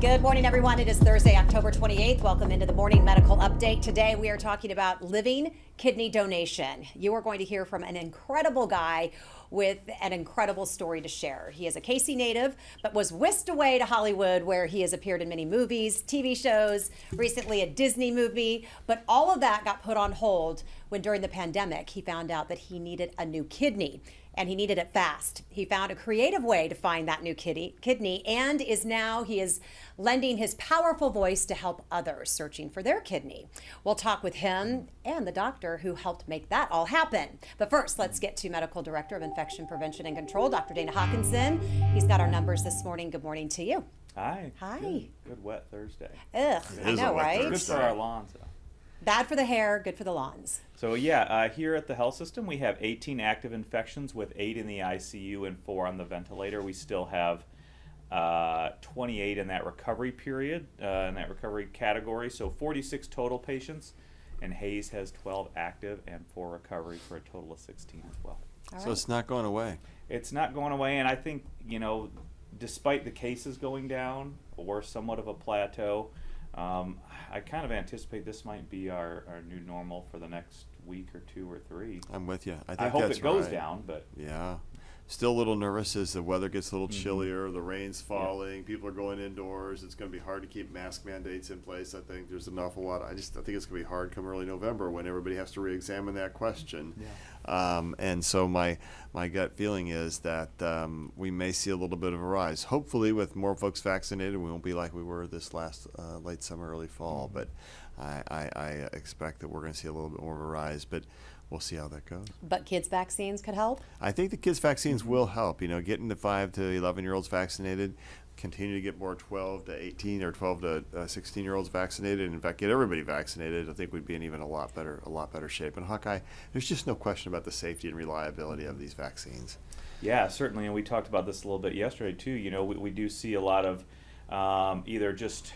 Good morning, everyone. It is Thursday, October 28th. Welcome into the Morning Medical Update. Today, we are talking about living kidney donation. You are going to hear from an incredible guy with an incredible story to share. He is a KC native, but was whisked away to Hollywood, where he has appeared in many movies, TV shows, recently a Disney movie. But all of that got put on hold when, during the pandemic, he found out that he needed a new kidney. And he needed it fast. He found a creative way to find that new kidney, and he is lending his powerful voice to help others searching for their kidney. We'll talk with him and the doctor who helped make that all happen. But first, let's get to Medical Director of Infection Prevention and Control, Dr. Dana Hawkinson. He's got our numbers this morning. Good morning to you. Hi. Hi. Good wet Thursday. Ugh, I know, right? Good for our lawns, though. Bad for the hair, good for the lawns. So here at the health system, we have 18 active infections with 8 in the ICU and 4 on the ventilator. We still have 28 in that recovery period, in that recovery category. So 46 total patients, and Hayes has 12 active and 4 recovery for a total of 16 as well. All right. So it's not going away. It's not going away, and I think, despite the cases going down or somewhat of a plateau, I kind of anticipate this might be our new normal for the next week or 2 or 3. I'm with you. I hope that's it goes right. down, but yeah. Still a little nervous as the weather gets a little chillier, the rain's falling, people are going indoors. It's going to be hard to keep mask mandates in place. I think there's an awful lot. I think it's going to be hard come early November when everybody has to re-examine that question. Yeah. And so my gut feeling is that we may see a little bit of a rise. Hopefully, with more folks vaccinated, we won't be like we were this last late summer, early fall. But I expect that we're going to see a little bit more of a rise. But we'll see how that goes. But kids' vaccines could help? I think the kids' vaccines will help. Getting the 5 to 11-year-olds vaccinated, continue to get more 12 to 18 or 12 to 16-year-olds vaccinated, and in fact, get everybody vaccinated. I think we'd be in even a lot better shape. And Hawkeye, there's just no question about the safety and reliability of these vaccines. Yeah, certainly, and we talked about this a little bit yesterday too. We do see a lot of either just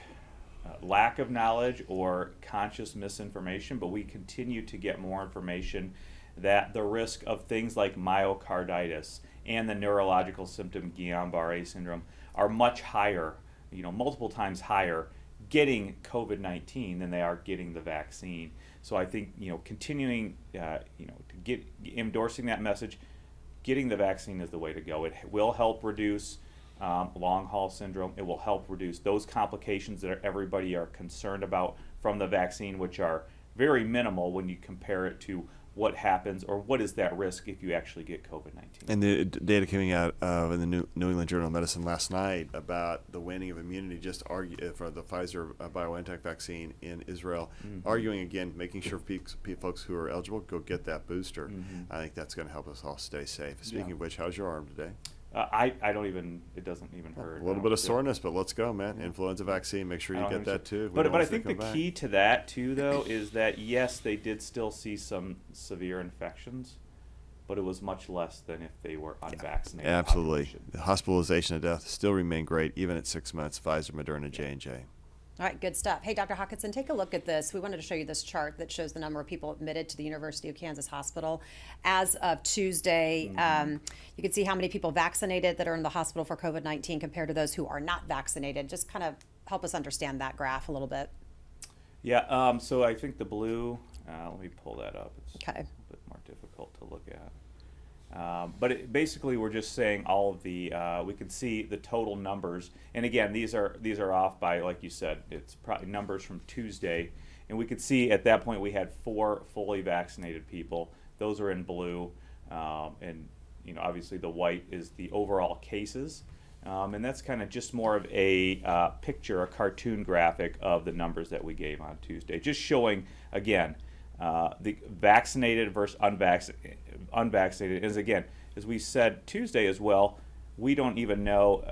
lack of knowledge or conscious misinformation, but we continue to get more information that the risk of things like myocarditis and the neurological symptom Guillain-Barré syndrome are much higher, multiple times higher, getting COVID-19 than they are getting the vaccine. So I think, continuing, to get endorsing that message, getting the vaccine is the way to go. It will help reduce long haul syndrome. It will help reduce those complications that everybody are concerned about from the vaccine, which are very minimal when you compare it to what happens or what is that risk if you actually get COVID-19. And the data coming out in the New England Journal of Medicine last night about the waning of immunity for the Pfizer BioNTech vaccine in Israel, arguing again, making sure folks who are eligible go get that booster. I think that's going to help us all stay safe. Speaking of which, how's your arm today? It doesn't even hurt. A little bit of soreness, but let's go, man. Influenza vaccine, make sure you get that too. But I think the key to that too, though, is that yes, they did still see some severe infections, but it was much less than if they were unvaccinated. Yeah, absolutely. Population. The hospitalization and death still remain great, even at 6 months. Pfizer, Moderna, J&J. All right, good stuff. Hey, Dr. Hawkinson, take a look at this. We wanted to show you this chart that shows the number of people admitted to the University of Kansas Hospital as of Tuesday. You can see how many people vaccinated that are in the hospital for COVID-19 compared to those who are not vaccinated. Just kind of help us understand that graph a little bit. Yeah, so I think the blue, let me pull that up. It's okay. A bit more difficult to look at. But basically, we're just saying all of the. We can see the total numbers, and again, these are off by, like you said, it's probably numbers from Tuesday, and we could see at that point we had 4 fully vaccinated people. Those are in blue, and obviously the white is the overall cases, and that's kind of just more of a picture, a cartoon graphic of the numbers that we gave on Tuesday, just showing again. The vaccinated versus unvaccinated is, again, as we said Tuesday as well, we don't even know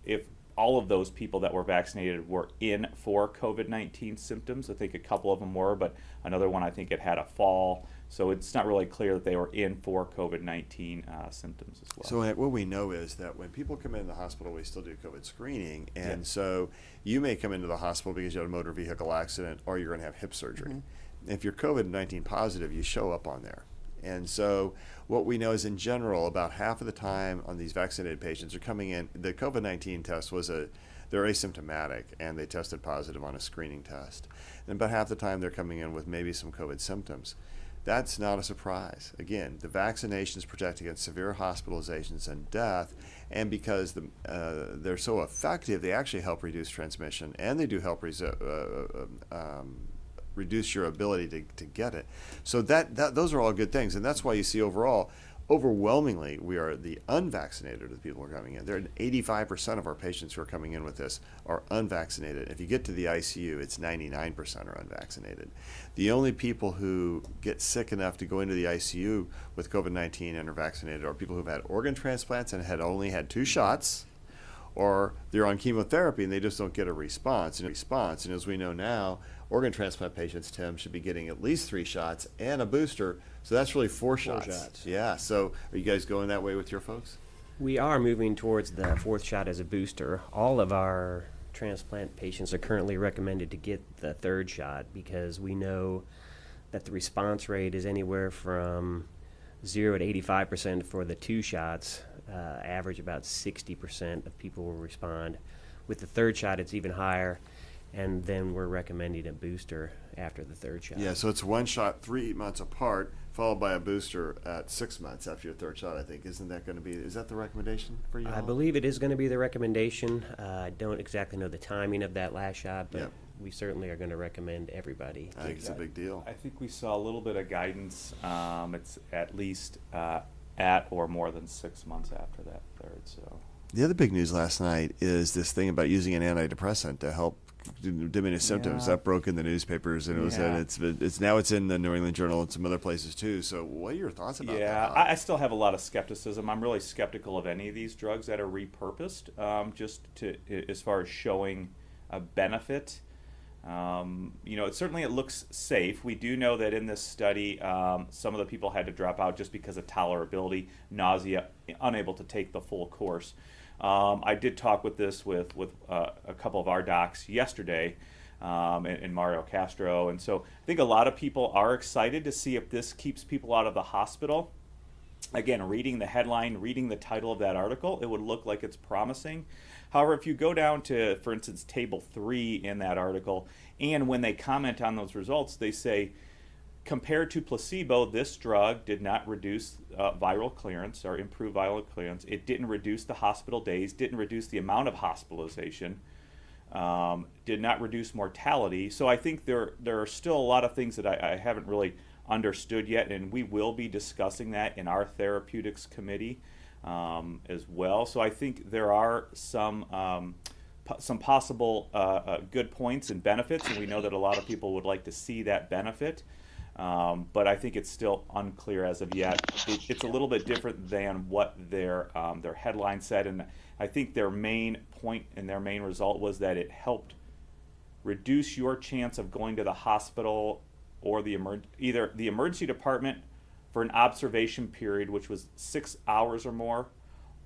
if all of those people that were vaccinated were in for COVID-19 symptoms. I think a couple of them were, but another one I think it had a fall. So it's not really clear that they were in for COVID-19 symptoms as well. So what we know is that when people come into the hospital, we still do COVID screening. And so you may come into the hospital because you had a motor vehicle accident or you're going to have hip surgery. If you're COVID-19 positive, you show up on there. And so what we know is, in general, about half of the time on these vaccinated patients are coming in. The COVID-19 test was a they're asymptomatic and they tested positive on a screening test. And about half the time they're coming in with maybe some COVID symptoms. That's not a surprise. Again, the vaccinations protect against severe hospitalizations and death, and because they're so effective, they actually help reduce transmission, and they do help reduce your ability to get it. So those are all good things, and that's why you see overwhelmingly, we are the unvaccinated of the people who are coming in. 85% of our patients who are coming in with this are unvaccinated. If you get to the ICU, it's 99% are unvaccinated. The only people who get sick enough to go into the ICU with COVID-19 and are vaccinated are people who've had organ transplants and had only had 2 shots, or they're on chemotherapy and they just don't get a response. And as we know now, organ transplant patients, Tim, should be getting at least 3 shots and a booster. So that's really 4 shots. Yeah. So are you guys going that way with your folks? We are moving towards the 4th shot as a booster. All of our transplant patients are currently recommended to get the 3rd shot because we know that the response rate is anywhere from 0 to 85% for the 2 shots. Average about 60% of people will respond. With the 3rd shot, it's even higher. And then we're recommending a booster after the 3rd shot. Yeah, so it's 1 shot 3 months apart, followed by a booster at 6 months after your 3rd shot, I think. Is that the recommendation for you all? I believe it is going to be the recommendation. I don't exactly know the timing of that last shot, but we certainly are going to recommend everybody. I think it's a big deal. I think we saw a little bit of guidance. It's at least at or more than 6 months after that 3rd. So the other big news last night is this thing about using an antidepressant to help diminish symptoms. That broke in the newspapers, and it's now in the New England Journal and some other places too. So what are your thoughts about that? Yeah, I still have a lot of skepticism. I'm really skeptical of any of these drugs that are repurposed, as far as showing a benefit. It looks safe. We do know that in this study, some of the people had to drop out just because of tolerability, nausea, unable to take the full course. I did talk with a couple of our docs yesterday, and Mario Castro, and so I think a lot of people are excited to see if this keeps people out of the hospital. Again, reading the headline, reading the title of that article, it would look like it's promising. However, if you go down to, for instance, table 3 in that article, and when they comment on those results, they say, compared to placebo, this drug did not reduce viral clearance or improve viral clearance. It didn't reduce the hospital days, didn't reduce the amount of hospitalization, did not reduce mortality. So I think there are still a lot of things that I haven't really understood yet, and we will be discussing that in our therapeutics committee as well. So I think there are some possible good points and benefits, and we know that a lot of people would like to see that benefit. But I think it's still unclear as of yet. It's a little bit different than what their headline said, and I think their main point and their main result was that it helped reduce your chance of going to the hospital or either the emergency department for an observation period, which was 6 hours or more,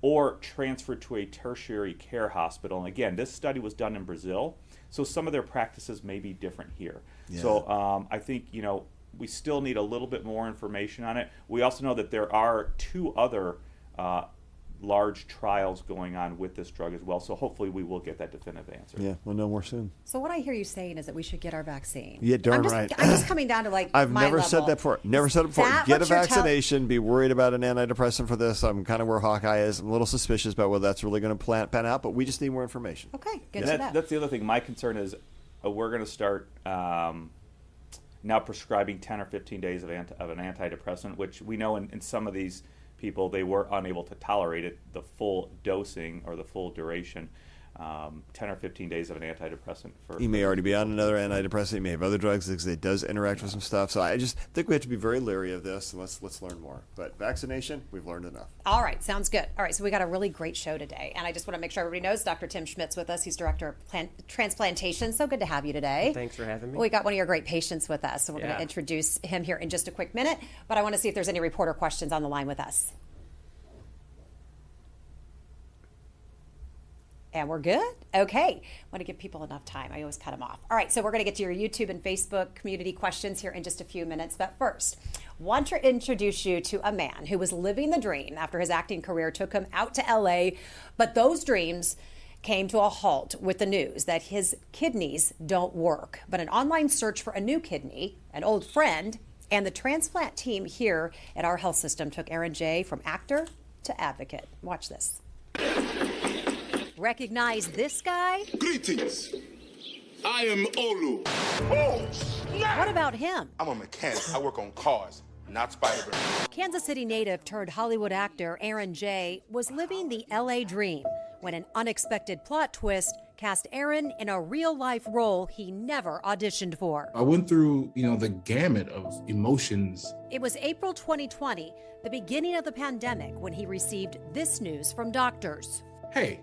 or transferred to a tertiary care hospital. And again, this study was done in Brazil, so some of their practices may be different here. Yeah. So I think we still need a little bit more information on it. We also know that there are 2 other large trials going on with this drug as well. So hopefully we will get that definitive answer. Yeah, we'll know more soon. So what I hear you saying is that we should get our vaccine. Yeah, darn right. I'm just coming down to I've never said that before. Never said it before. Get a vaccination. Be worried about an antidepressant for this. I'm kind of where Hawkeye is. I'm a little suspicious about whether that's really going to pan out, but we just need more information. Okay, good to know. That's the other thing. My concern is we're going to start now prescribing 10 or 15 days of an antidepressant, which we know in some of these people, they were unable to tolerate it, the full dosing or the full duration. 10 or 15 days of an antidepressant. You may already be on another antidepressant. You may have other drugs because it does interact with some stuff. So I just think we have to be very leery of this, and let's learn more. But vaccination, we've learned enough. All right, sounds good. All right, so we got a really great show today, and I just want to make sure everybody knows Dr. Tim Schmitt's with us. He's Director of Transplantation. So good to have you today. Thanks for having me. We got one of your great patients with us, so we're going to introduce him here in just a quick minute. But I want to see if there's any reporter questions on the line with us. And we're good? Okay. I want to give people enough time. I always cut them off. All right, so we're going to get to your YouTube and Facebook community questions here in just a few minutes. But first, want to introduce you to a man who was living the dream after his acting career took him out to LA. But those dreams came to a halt with the news that his kidneys don't work. But an online search for a new kidney, an old friend, and the transplant team here at our health system took Erron Jay from actor to advocate. Watch this. Recognize this guy? Greetings. I am Olu. Oh, snap! What about him? I'm a mechanic. I work on cars, not Spider-Man. Kansas City native turned Hollywood actor Erron Jay was living the LA dream when an unexpected plot twist cast Erron in a real-life role he never auditioned for. I went through, the gamut of emotions. It was April 2020, the beginning of the pandemic, when he received this news from doctors. Hey,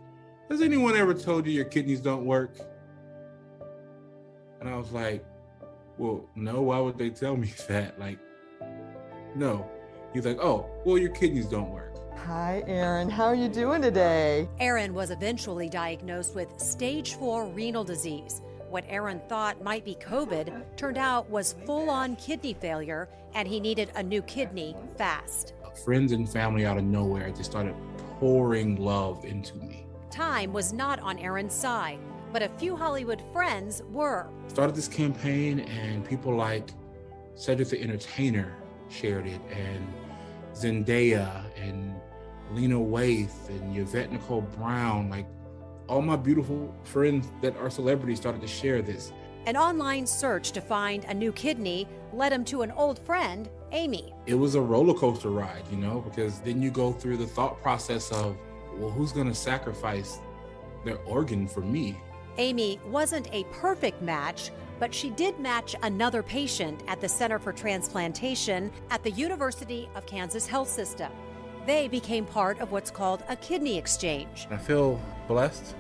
has anyone ever told you your kidneys don't work? And I was like, well, no, why would they tell me that? No. He's like, oh, well, your kidneys don't work. Hi, Erron. How are you doing today? Erron was eventually diagnosed with stage 4 renal disease. What Erron thought might be COVID turned out was full-on kidney failure, and he needed a new kidney fast. Friends and family out of nowhere just started pouring love into me. Time was not on Erron's side, but a few Hollywood friends were. Started this campaign, and people like Cedric the Entertainer shared it, and Zendaya, and Lena Waithe, and Yvette Nicole Brown. All my beautiful friends that are celebrities started to share this. An online search to find a new kidney led him to an old friend, Amy. It was a roller coaster ride, because then you go through the thought process of, well, who's gonna sacrifice their organ for me? Amy wasn't a perfect match, but she did match another patient at the Center for Transplantation at the University of Kansas Health System. They became part of what's called a kidney exchange. I feel blessed,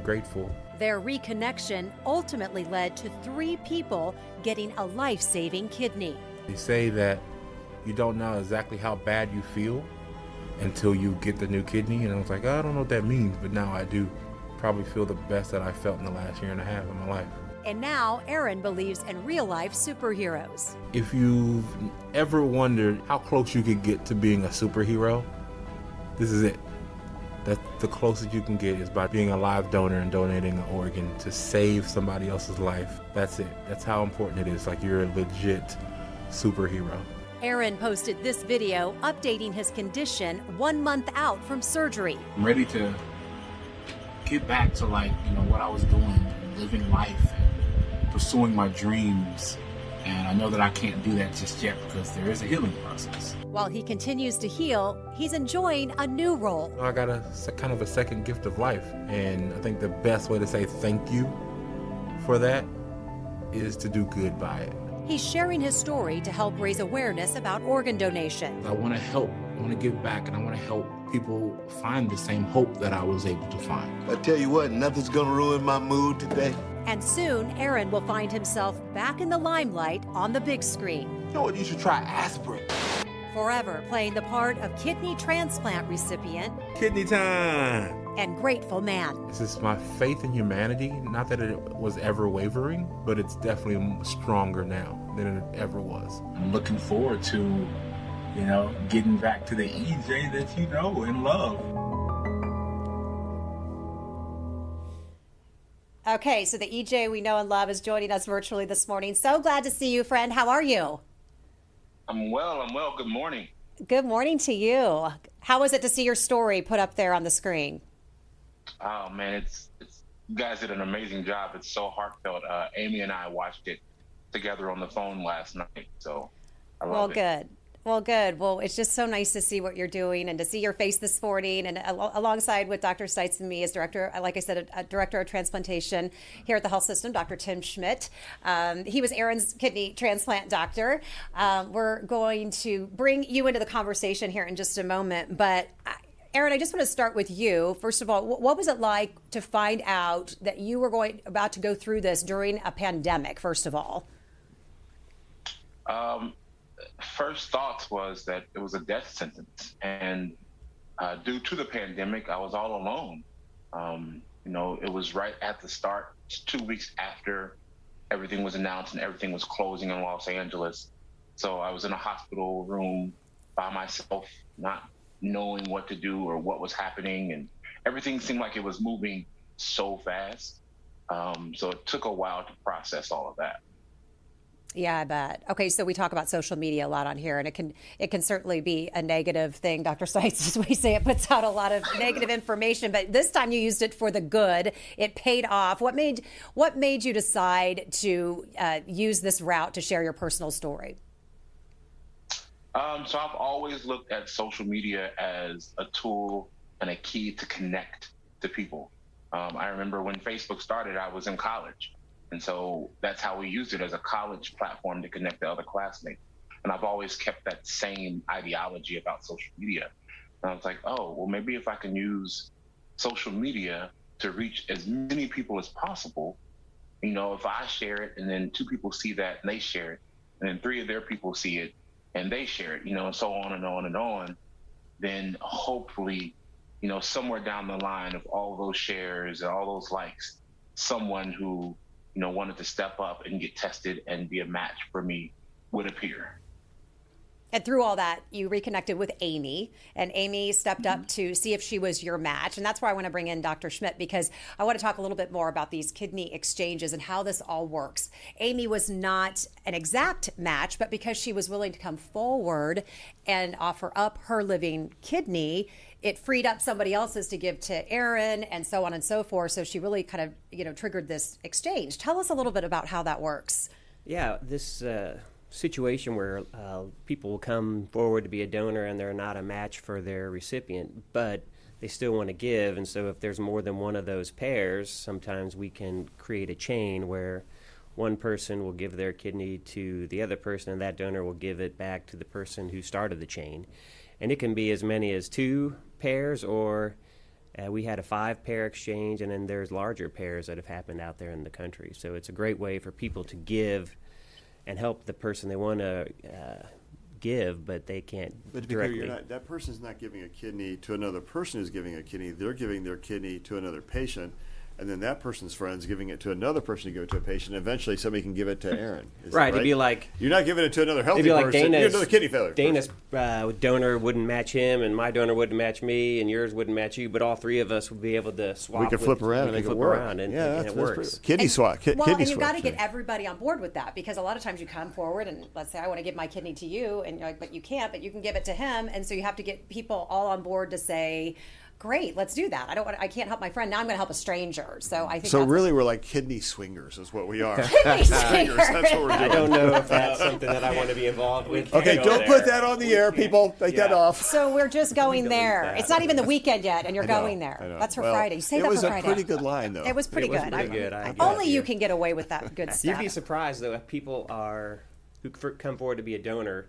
grateful. Their reconnection ultimately led to 3 people getting a life-saving kidney. They say that you don't know exactly how bad you feel until you get the new kidney, and I was like, I don't know what that means, but now I do probably feel the best that I felt in the last year and a half of my life. And now Erron believes in real-life superheroes. If you've ever wondered how close you could get to being a superhero, this is it. That's the closest you can get, is by being a live donor and donating an organ to save somebody else's life. That's it. That's how important it is. You're a legit superhero. Erron posted this video updating his condition 1 month out from surgery. I'm ready to get back to what I was doing, living life and pursuing my dreams. And I know that I can't do that just yet because there is a healing process. While he continues to heal, he's enjoying a new role. I got a kind of a second gift of life, and I think the best way to say thank you for that is to do good by it. He's sharing his story to help raise awareness about organ donation. I want to help, I want to give back, and I want to help people find the same hope that I was able to find. I tell you what, nothing's gonna ruin my mood today. And soon, Erron will find himself back in the limelight on the big screen. You know what, you should try aspirin. Forever playing the part of kidney transplant recipient Kidney time! and grateful man. This is my faith in humanity. Not that it was ever wavering, but it's definitely stronger now than it ever was. I'm looking forward to, getting back to the EJ that you know and love. Okay, so the EJ we know and love is joining us virtually this morning. So glad to see you, friend. How are you? I'm well. Good morning. Good morning to you. How was it to see your story put up there on the screen? Oh man, it's you guys did an amazing job. It's so heartfelt. Amy and I watched it together on the phone last night, so I love it. Good. Well, good. Well, it's just so nice to see what you're doing and to see your face this morning. And alongside with Dr. Stites and me as director, like I said, a director of transplantation here at the health system, Dr. Tim Schmitt. He was Erron's kidney transplant doctor. We're going to bring you into the conversation here in just a moment. But Erron, I just want to start with you. First of all, what was it like to find out that you were about to go through this during a pandemic, first of all? First thoughts was that it was a death sentence, and due to the pandemic, I was all alone. It was right at the start, 2 weeks after everything was announced and everything was closing in Los Angeles. So I was in a hospital room by myself, not knowing what to do or what was happening. everything seemed like it was moving so fast. So it took a while to process all of that. Yeah, I bet. Okay, so we talk about social media a lot on here, and it can certainly be a negative thing. Dr. Seitz, as we say, it puts out a lot of negative information, but this time you used it for the good. It paid off. What made you decide to use this route to share your personal story? So I've always looked at social media as a tool and a key to connect to people. I remember when Facebook started, I was in college. And so that's how we used it, as a college platform to connect to other classmates. And I've always kept that same ideology about social media. And I was like, oh, well, maybe if I can use social media to reach as many people as possible, if I share it and then 2 people see that and they share it, and then 3 of their people see it and they share it, and so on and on and on, then hopefully, somewhere down the line of all those shares and all those likes, someone who wanted to step up and get tested and be a match for me would appear. And through all that, you reconnected with Amy, and Amy stepped up to see if she was your match. And that's why I want to bring in Dr. Schmitt, because I want to talk a little bit more about these kidney exchanges and how this all works. Amy was not an exact match, but because she was willing to come forward and offer up her living kidney, it freed up somebody else's to give to Erron, and so on and so forth. So she really kind of, triggered this exchange. Tell us a little bit about how that works. Yeah, this situation where people will come forward to be a donor and they're not a match for their recipient, but they still want to give. And so if there's more than one of those pairs, sometimes we can create a chain where one person will give their kidney to the other person, and that donor will give it back to the person who started the chain. And it can be as many as 2 pairs, or we had a 5-pair exchange, and then there's larger pairs that have happened out there in the country. So it's a great way for people to give and help the person they want to give, but they can't directly. But that person's not giving a kidney to another person who's giving a kidney. They're giving their kidney to another patient, and then that person's friend's giving it to another person to give it to a patient. Eventually, somebody can give it to Erron. Right. It'd be like, you're not giving it to another healthy like person. You're another kidney failure. Dana's donor wouldn't match him, and my donor wouldn't match me, and yours wouldn't match you. But all 3 of us would be able to swap. We could flip around and make it work. And it Kidney works. swap. Kidney and you've swap, got to get everybody on board with that, because a lot of times you come forward and let's say I want to give my kidney to you, and you're like, but you can't, but you can give it to him, and so you have to get people all on board to say, great, let's do that. I can't help my friend. Now I'm going to help a stranger. So I think really we're like kidney swingers is what we are. Kidney swingers. That's what we're doing. I don't know if that's something that I want to be involved with. Okay, don't put that on the air, people. Take that off. So we're just going there. It's not even the weekend yet, and you're going there. I know. That's for Friday. You say that for Friday. It was a pretty good line, though. It was pretty good. Only you can get away with that good stuff. You'd be surprised, though, if people who come forward to be a donor.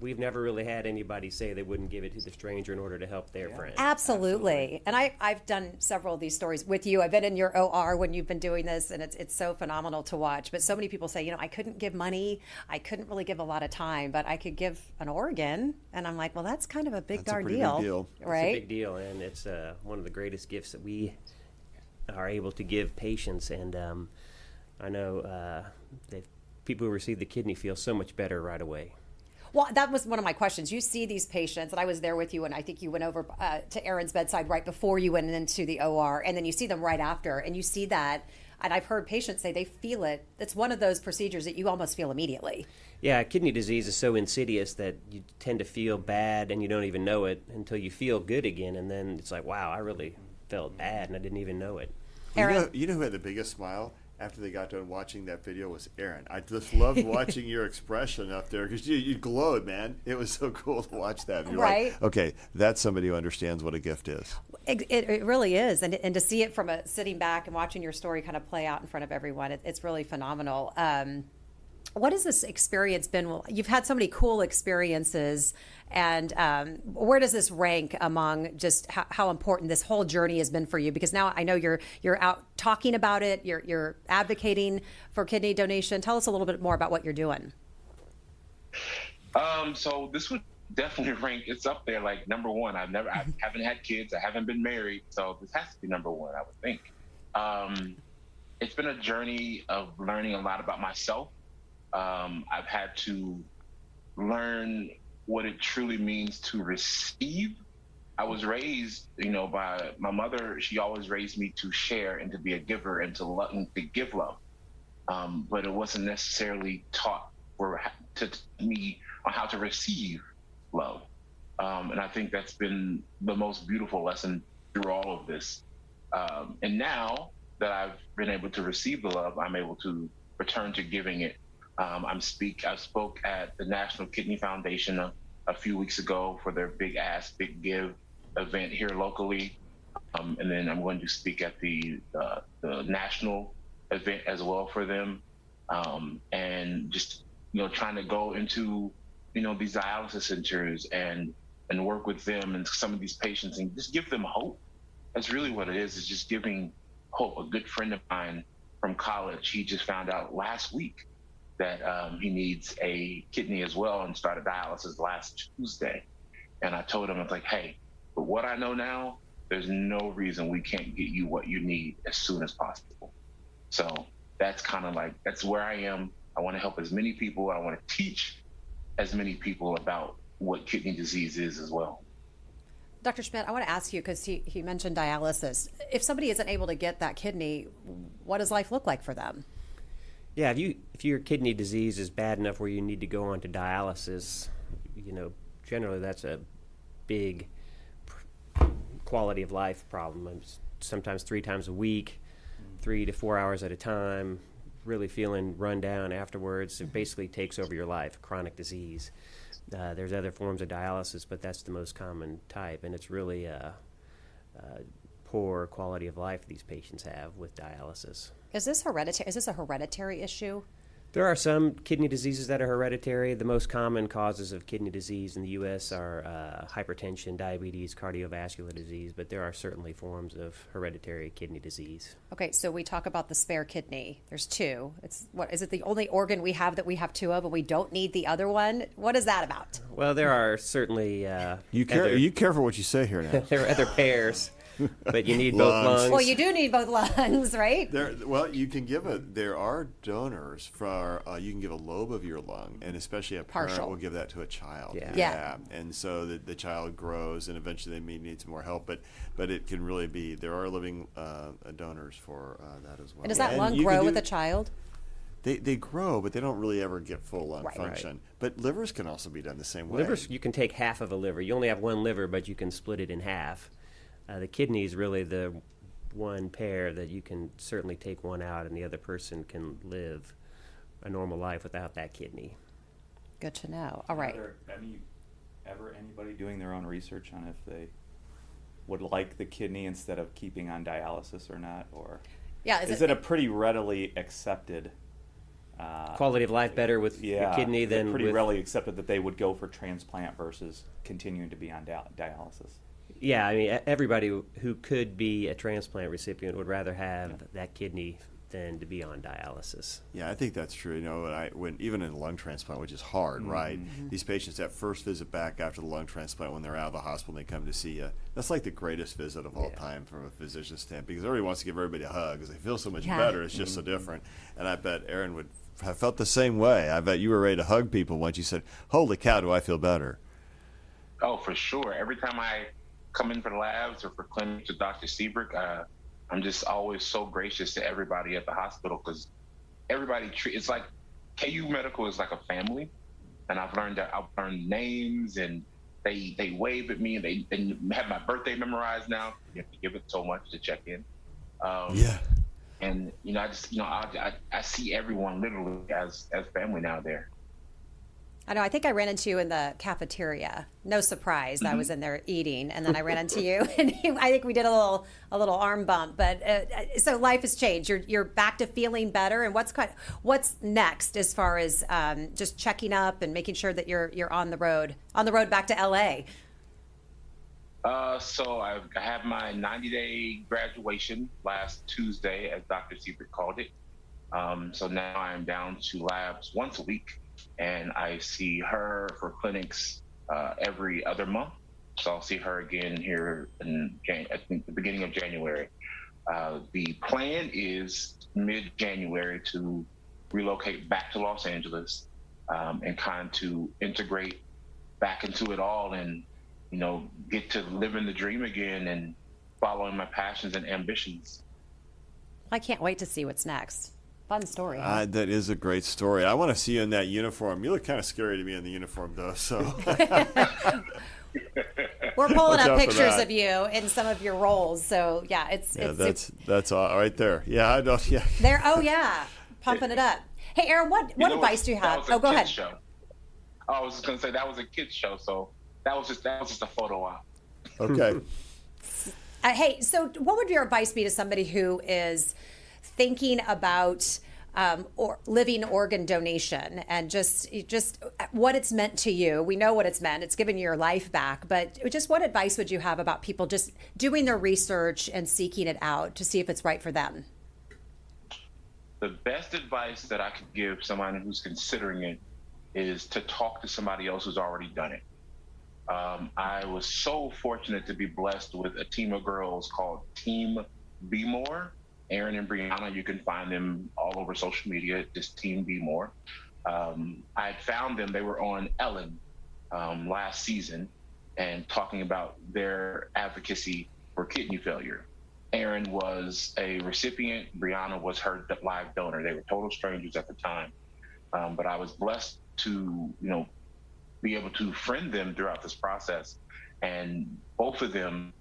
We've never really had anybody say they wouldn't give it to the stranger in order to help their friend. Absolutely. And I've done several of these stories with you. I've been in your OR when you've been doing this, and it's so phenomenal to watch. But so many people say, I couldn't give money. I couldn't really give a lot of time, but I could give an organ. And I'm like, well, that's kind of a big darn deal. Right? It's a big deal, and it's one of the greatest gifts that we are able to give patients. And I know that people who receive the kidney feel so much better right away. Well, that was one of my questions. You see these patients, and I was there with you, and I think you went over to Erron's bedside right before you went into the OR, and then you see them right after, and you see that, and I've heard patients say they feel it. It's one of those procedures that you almost feel immediately. Yeah, kidney disease is so insidious that you tend to feel bad, and you don't even know it until you feel good again, and then it's like, wow, I really felt bad, and I didn't even know it. You know who had the biggest smile after they got done watching that video was Erron. I just loved watching your expression up there, because you glowed, man. It was so cool to watch that. You're right. Like, okay, that's somebody who understands what a gift is. It really is. And to see it from sitting back and watching your story kind of play out in front of everyone, it's really phenomenal. What has this experience been? Well, you've had so many cool experiences, and where does this rank among just how important this whole journey has been for you? Because now I know you're out talking about it, you're advocating for kidney donation. Tell us a little bit more about what you're doing. So this would definitely rank. It's up there, like number one. I haven't had kids. I haven't been married, so this has to be number one, I would think. It's been a journey of learning a lot about myself. I've had to learn what it truly means to receive I was raised, by my mother. She always raised me to share and to be a giver and to love, and to give love. But it wasn't necessarily taught to me on how to receive love. And I think that's been the most beautiful lesson through all of this. And now that I've been able to receive the love, I'm able to return to giving it. I spoke at the National Kidney Foundation a few weeks ago for their Big Ask, Big Give event here locally. And then I'm going to speak at the national event as well for them. And just, trying to go into, these dialysis centers and work with them and some of these patients and just give them hope. That's really what it is. It's just giving hope. A good friend of mine from college, he just found out last week that he needs a kidney as well and started dialysis last Tuesday. And I told him, I was like, hey, but what I know now, there's no reason we can't get you what you need as soon as possible. So that's kind of like, that's where I am. I want to help as many people. I want to teach as many people about what kidney disease is as well. Dr. Schmitt, I want to ask you, because he mentioned dialysis. If somebody isn't able to get that kidney, what does life look like for them? Yeah, if your kidney disease is bad enough where you need to go on to dialysis, generally that's a big quality of life problem. Sometimes 3 times a week, 3 to 4 hours at a time, really feeling run down afterwards. It basically takes over your life, chronic disease. There's other forms of dialysis, but that's the most common type, and it's really a poor quality of life these patients have with dialysis. Is this hereditary? Is this a hereditary issue? There are some kidney diseases that are hereditary. The most common causes of kidney disease in the U.S. are hypertension, diabetes, cardiovascular disease, but there are certainly forms of hereditary kidney disease. Okay, so we talk about the spare kidney. There's 2. Is it the only organ we have that we have 2 of and we don't need the other one? What is that about? Well, there are certainly You careful what you say here now. there are other pairs. But you need both lungs. Well, you do need both lungs, right? You can give there are donors for, you can give a lobe of your lung, and especially a parent Partial. will give that to a child. Yeah. And so the child grows, and eventually they may need some more help, but it can really be, there are living donors for that as well. And does that lung grow with a child? They grow, but they don't really ever get full lung function. Right. But livers can also be done the same way. Livers, you can take half of a liver. You only have one liver, but you can split it in half. The kidney is really the one pair that you can certainly take one out and the other person can live a normal life without that kidney. Good to know. All right. Are there anybody doing their own research on if they would like the kidney instead of keeping on dialysis or not? Or is it a pretty readily accepted quality of life better with your kidney than pretty readily accepted that they would go for transplant versus continuing to be on dialysis? Yeah, I mean, everybody who could be a transplant recipient would rather have that kidney than to be on dialysis. Yeah, I think that's true. When even in a lung transplant, which is hard, right? These patients, that first visit back after the lung transplant, when they're out of the hospital and they come to see you, that's like the greatest visit of all time from a physician's standpoint, because everybody wants to give everybody a hug because they feel so much better. It's just so different. And I bet Erron would have felt the same way. I bet you were ready to hug people once you said, "Holy cow, do I feel better?" Oh, for sure. Every time I come in for the labs or for clinic to Dr. Seabrook, I'm just always so gracious to everybody at the hospital because everybody it's like KU Medical is like a family, and I've learned names and they wave at me and they have my birthday memorized now. You have to give it so much to check in. And I see everyone literally as family now there. I know. I think I ran into you in the cafeteria. No surprise, I was in there eating, and then I ran into you, and I think we did a little arm bump. But so life has changed. You're back to feeling better. And what's next as far as just checking up and making sure that you're on the road back to LA? So I had my 90-day graduation last Tuesday, as Dr. Seabrook called it. So now I'm down to labs once a week. And I see her for clinics every other month. So I'll see her again here in I think the beginning of January. The plan is mid-January to relocate back to Los Angeles and kind of to integrate back into it all and get to living the dream again and following my passions and ambitions. I can't wait to see what's next. Fun story. Huh? That is a great story. I want to see you in that uniform. You look kind of scary to me in the uniform, though. So We're pulling Watch up out for pictures that. of you in some of your roles. So yeah, that's all right there. Yeah, I don't. Yeah, there. Oh yeah, pumping it up. Hey, Erron, what advice do you have? That was a Go ahead. kids show. I was just gonna say that was a kids show, so that was just a photo op. okay. Hey, so what would your advice be to somebody who is thinking about or living organ donation and just what it's meant to you? We know what it's meant. It's given you your life back. But just what advice would you have about people just doing their research and seeking it out to see if it's right for them? The best advice that I could give someone who's considering it is to talk to somebody else who's already done it. I was so fortunate to be blessed with a team of girls called Team Be More. Erin and Brianna, you can find them all over social media, just Team Be More. I had found them, they were on Ellen last season and talking about their advocacy for kidney failure. Erin was a recipient, Brianna was her live donor. They were total strangers at the time. But I was blessed to, be able to friend them throughout this process. And both of them,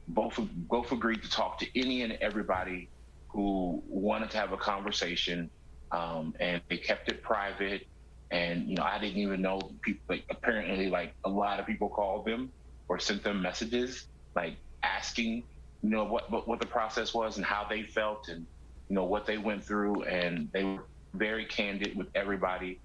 both agreed to talk to any and everybody who wanted to have a conversation, and they kept it private. And, I didn't even know people, apparently a lot of people called them or sent them messages, asking, what the process was and how they felt and, what they went through. And they were very candid with everybody.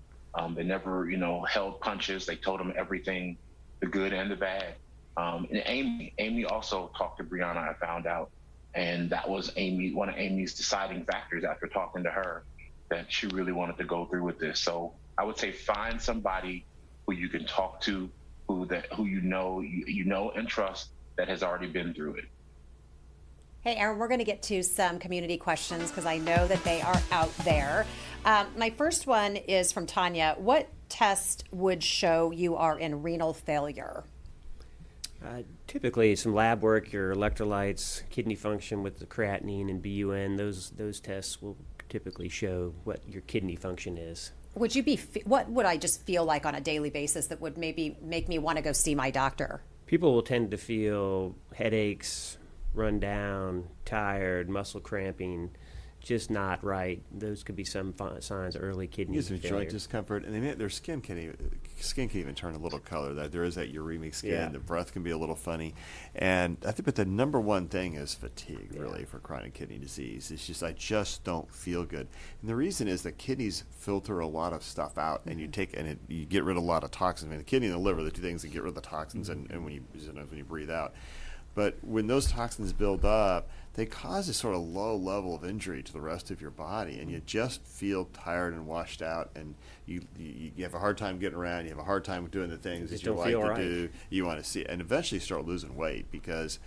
They never, held punches. They told them everything, the good and the bad. And Amy also talked to Brianna, I found out. And that was one of Amy's deciding factors after talking to her, that she really wanted to go through with this. So I would say find somebody who you can talk to, who you know and trust, that has already been through it. Hey, Erron, we're going to get to some community questions because I know that they are out there. My first one is from Tanya. What test would show you are in renal failure? Typically, some lab work, your electrolytes, kidney function with the creatinine and BUN, those tests will typically show what your kidney function is. What would I just feel like on a daily basis that would maybe make me want to go see my doctor? People will tend to feel headaches, run down, tired, muscle cramping, just not right. Those could be some signs of early kidney Gives them failure. joint discomfort, and their skin can even turn a little color. That there is that uremic skin. Yeah. The breath can be a little funny, and I think. But the number one thing is fatigue. Really, for chronic kidney disease, it's just I just don't feel good, and the reason is that kidneys filter a lot of stuff out, and you get rid of a lot of toxins. I mean, the kidney and the liver are the two things that get rid of the toxins, and when you breathe out. But when those toxins build up, they cause a sort of low level of injury to the rest of your body, and you just feel tired and washed out, and you have a hard time getting around. You have a hard time doing the things that you like to do. You want to see, and eventually you start losing weight because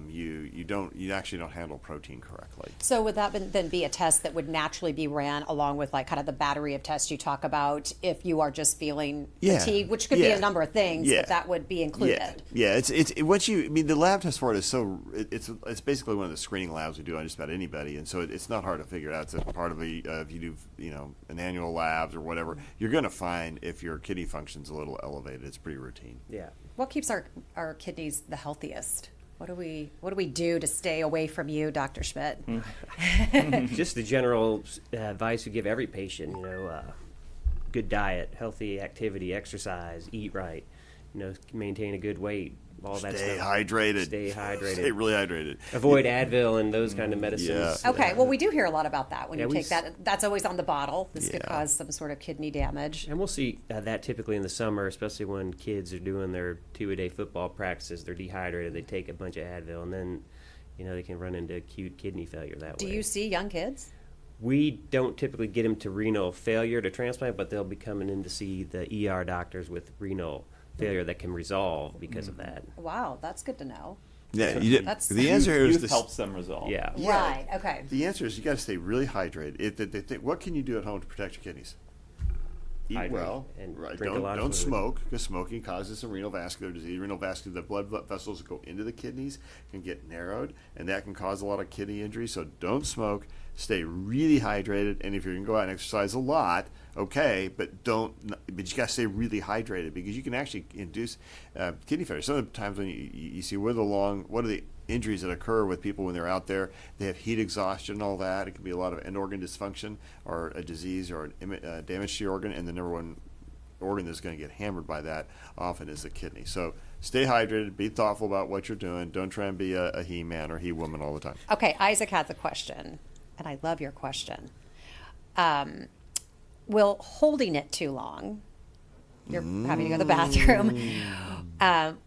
you actually don't handle protein correctly. So would that then be a test that would naturally be ran along with kind of the battery of tests you talk about if you are just feeling fatigue, which could be a number of things, but that would be included. Yeah. The lab test for it is it's basically one of the screening labs we do on just about anybody, and so it's not hard to figure out. It's a part of if you do an annual labs or whatever, you're going to find if your kidney function's a little elevated. It's pretty routine. Yeah. What keeps our kidneys the healthiest? What do we do to stay away from you, Dr. Schmitt? Just the general advice we give every patient, good diet, healthy activity, exercise, eat right, maintain a good weight, all that stuff. Stay hydrated. Stay really hydrated. Avoid Advil and those kind of medicines. Yeah. Okay, well, we do hear a lot about that when you take that. that. That's always on the bottle. This could cause some sort of kidney damage. And we'll see that typically in the summer, especially when kids are doing their 2-a-day football practices. They're dehydrated. They take a bunch of Advil, and then, they can run into acute kidney failure that way. Do you see young kids? We don't typically get them to renal failure to transplant, but they'll be coming in to see the ER doctors with renal failure that can resolve because of that. Wow, that's good to know. Yeah, the answer here is helps them resolve. Yeah. Right. Okay. The answer is you got to stay really hydrated. What can you do at home to protect your kidneys? Eat hydrate well, and right? drink a lot Don't of fluid. smoke, because smoking causes some renal vascular disease. The blood vessels that go into the kidneys can get narrowed, and that can cause a lot of kidney injury. So don't smoke. Stay really hydrated, and if you're gonna go out and exercise a lot, okay, but you gotta stay really hydrated, because you can actually induce kidney failure. Sometimes when you see what are the injuries that occur with people when they're out there, they have heat exhaustion and all that. It can be a lot of end organ dysfunction or a disease or damage to your organ, and the number one organ that's going to get hammered by that often is the kidney. So stay hydrated, be thoughtful about what you're doing. Don't try and be a he-man or he-woman all the time. Okay, Isaac has a question, and I love your question. Will holding it too long, you're having to go to the bathroom,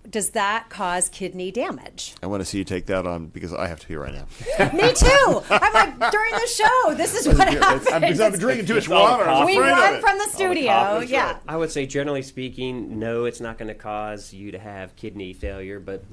does that cause kidney damage? I want to see you take that on, because I have to pee right now. Me too. I'm like, during the show, this is what happens. Because I've been drinking too much water. I'm We afraid of run it. from the studio. Yeah. I would say, generally speaking, no, it's not going to cause you to have kidney failure, but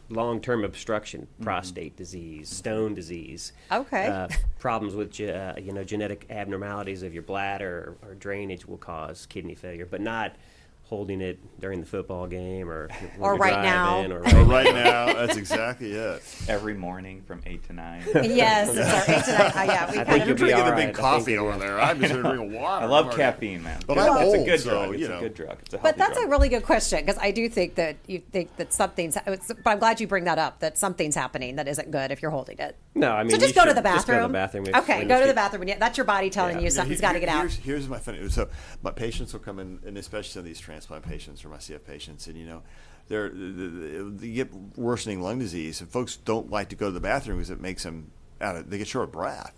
long-term obstruction, prostate disease, stone disease, Okay. problems with genetic abnormalities of your bladder or drainage will cause kidney failure, but not holding it during the football game or when Or you're right now. driving, or Oh, right now, that's exactly it. Every morning from 8 to 9. Yes, it's our 8 to 9. Yeah, we've I think had you'll You're be drinking all the right. big coffee over there. I'm just here drinking water. I love I'm already- caffeine, man. But I'm it's a old, good so, drug. you It's know. a good drug. It's a healthy But that's drug. a really good question, because I do think that you think that something's. But I'm glad you bring that up. That something's happening that isn't good if you're holding it. No, I mean, So just you go to should the bathroom. Just go to the bathroom. Okay, go to the bathroom. Yeah, that's your body telling you something's got to get out. Here's my funny. So my patients will come in, and especially some of these transplant patients or my CF patients, and they get worsening lung disease, and folks don't like to go to the bathroom because it makes them they get short of breath,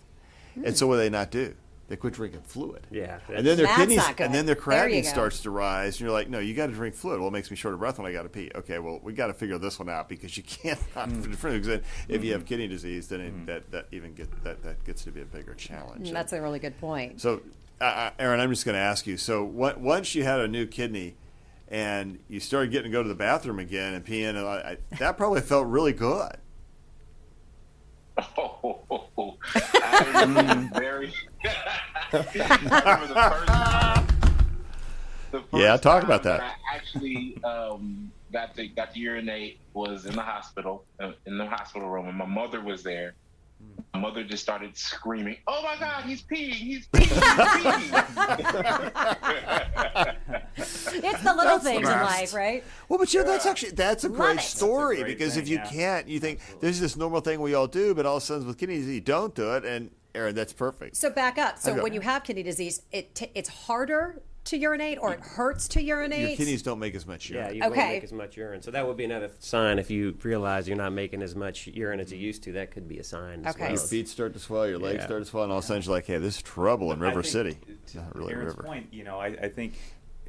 and so what do they not do? They quit drinking fluid. Yeah, and then their That's kidneys, not good. and then their There you creatinine go. starts to rise, and you're like, no, you got to drink fluid. Well, it makes me short of breath when I got to pee. Okay, well, we got to figure this one out, because you can't because then if you have kidney disease, then that gets to be a bigger challenge. That's a really good point. So, Erron, I'm just going to ask you. So, once you had a new kidney, and you started getting to go to the bathroom again and peeing, that probably felt really good. I remember very. I remember the first time. Yeah, talk about that. I actually got to urinate was in the hospital room, and my mother was there. My mother just started screaming, "Oh my God, he's peeing! He's peeing! He's peeing!" It's the little things in life, right? Well, but that's a great it. story, That's a great because if thing, you yeah. can't, you think this is this normal thing we all do, but all of a sudden with kidney disease you don't do it, and Erron, that's perfect. So back up. So Okay. when you have kidney disease, it's harder to urinate, or it hurts to urinate. Your kidneys don't make as much urine. Yeah, you won't Okay. make as much urine. So that would be another sign. If you realize you're not making as much urine as you used to, that could be a sign. As Okay. well. Your feet start to swell, your legs Yeah. start to swell, and all of a sudden you're like, hey, this is trouble in I River think, City. To Not really Aaron's river. point, I think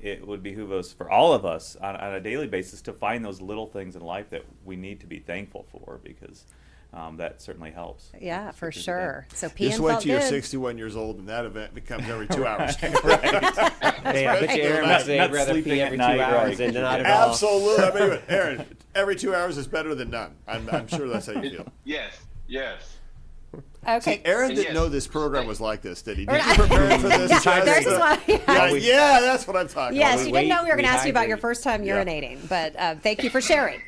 it would behoove us, for all of us, on a daily basis, to find those little things in life that we need to be thankful for, because that certainly helps. Yeah, for Just sure. So peeing Just wait felt till you're good. 61 years old and that event becomes every 2 hours. Hey, I bet you Aaron would say Not I'd rather sleeping pee at every night, 2 hours right. than not at all. Absolutely. I mean, Aaron, every 2 hours is better than none. I'm sure that's how you feel. Yes. Okay. See, Aaron didn't Yes. know this program was like this, did he? Did Or you not- prepare him for this? There's his one. Yeah, that's what I'm talking Yes, about. you didn't know we were going to we ask you about your hydrate. first time Yeah. urinating, but thank you for sharing.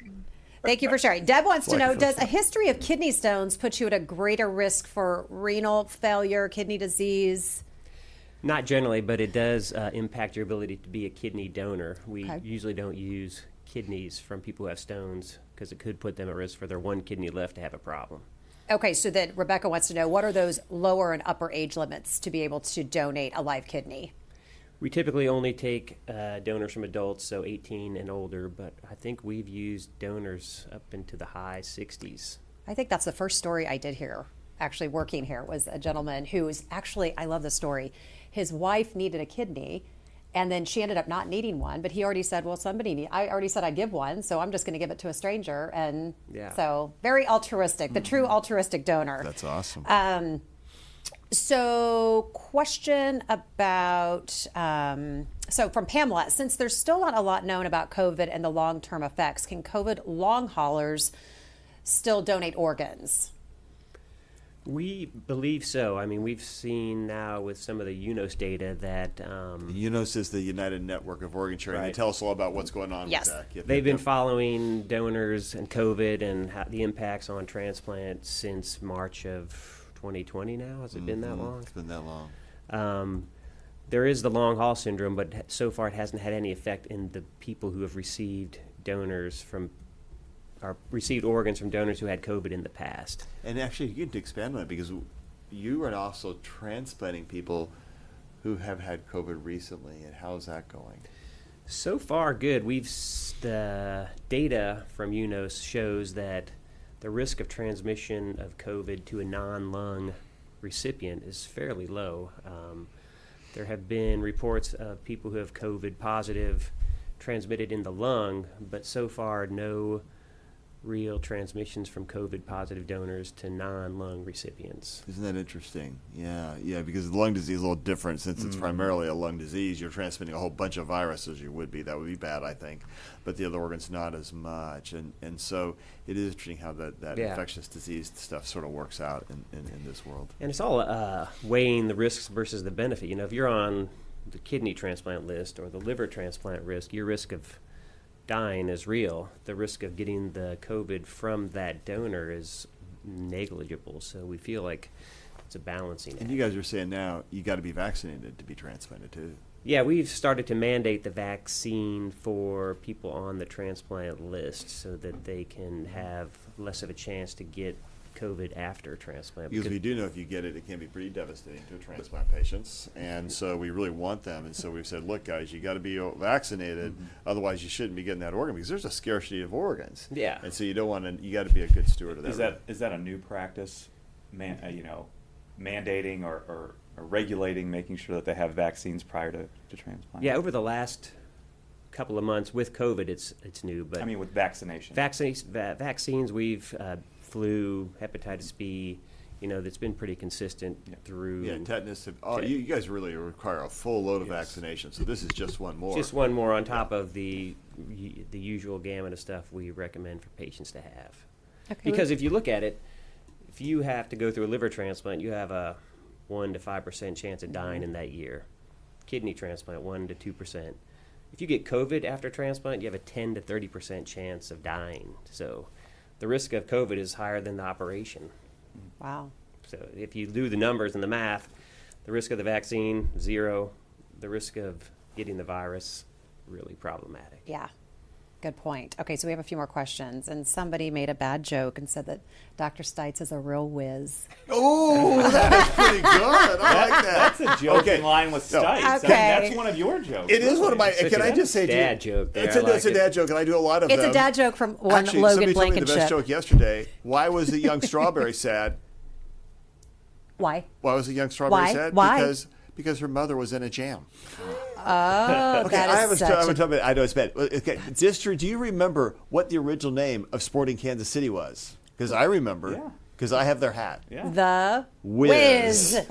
Thank you for sharing. Deb wants to Like know, the does first a history of kidney stones put you at a greater risk for renal failure, kidney disease? Not generally, but it does impact your ability to be a kidney donor. We Okay. usually don't use kidneys from people who have stones because it could put them at risk for their one kidney left to have a problem. Okay, so then Rebecca wants to know, what are those lower and upper age limits to be able to donate a live kidney? We typically only take donors from adults, so 18 and older, but I think we've used donors up into the high 60s. I think that's the first story I did here, actually working here, was a gentleman who was actually, I love the story, his wife needed a kidney, and then she ended up not needing one, but he already said, well, I already said I'd give one, so I'm just going to give it to a stranger. And Yeah. so very altruistic, the true altruistic donor. That's awesome. So, question about, so from Pamela, since there's still not a lot known about COVID and the long-term effects, can COVID long haulers still donate organs? We believe so. I mean, we've seen now with some of the UNOS data that UNOS is the United Network of Organ Sharing. They Right. tell us all about what's going on Yes. with that. Yep, they've yep, been yep. following donors and COVID and the impacts on transplants since March of 2020 now. Has it been that long? It's been that long. There is the long haul syndrome, but so far it hasn't had any effect in the people who have received donors from or received organs from donors who had COVID in the past. And actually, you can expand on it because you are also transplanting people who have had COVID recently. And how's that going? So far, good. The data from UNOS shows that the risk of transmission of COVID to a non-lung recipient is fairly low. There have been reports of people who have COVID positive transmitted in the lung, but so far no real transmissions from COVID positive donors to non-lung recipients. Isn't that interesting? Yeah, because the lung disease is a little different since it's primarily a lung disease. You're transmitting a whole bunch of viruses. You would be. That would be bad, I think. But the other organs, not as much. And so it is interesting how that Yeah. infectious disease stuff sort of works out in this world. And it's all weighing the risks versus the benefit. You know, if you're on the kidney transplant list or the liver transplant risk, your risk of dying is real. The risk of getting the COVID from that donor is negligible. So we feel like it's a balancing act. And you guys are saying now you got to be vaccinated to be transplanted too. Yeah, we've started to mandate the vaccine for people on the transplant list so that they can have less of a chance to get COVID after transplant. Because we do know if you get it, it can be pretty devastating to transplant patients. And so we really want them. And so we've said, look, guys, you got to be vaccinated. Otherwise, you shouldn't be getting that organ because there's a scarcity of organs. Yeah. And so you don't want to, you got to be a good steward of that. Is that a new practice, mandating or regulating, making sure that they have vaccines prior to transplant? Yeah, over the last couple of months with COVID, it's new. But I mean, with vaccination. Vaccines, we've flu, hepatitis B, that's been pretty consistent through. Yeah, tetanus. You guys really require a full load of vaccination. So this is just one more. Just one more on top of the usual gamut of stuff we recommend for patients to have. Okay. Because if you look at it, if you have to go through a liver transplant, you have a 1 to 5% chance of dying in that year. Kidney transplant, 1 to 2%. If you get COVID after transplant, you have a 10 to 30% chance of dying. So the risk of COVID is higher than the operation. Wow. So if you do the numbers and the math, the risk of the vaccine, 0. The risk of getting the virus, really problematic. Yeah. Good point. Okay, so we have a few more questions. And somebody made a bad joke and said that Dr. Stites is a real whiz. Oh, that's pretty good. I like that. That's a joke in line with Stites. I mean, Okay. that's one of your jokes. It is one of my. Can I just say, dad joke there. It's a dad joke, and I do a lot of It's them. a dad joke from one Actually, Logan somebody told me the best Blankenship. joke yesterday. Why was the young strawberry sad? Why? Why was the young strawberry Why? sad? Why? Because her mother was in a jam. Oh, Okay, that I have is a such a... I know it's bad. Okay, District, do you remember what the original name of Sporting Kansas City was? Because I remember. Yeah. Because I have their hat. Yeah. The Whiz. Whiz.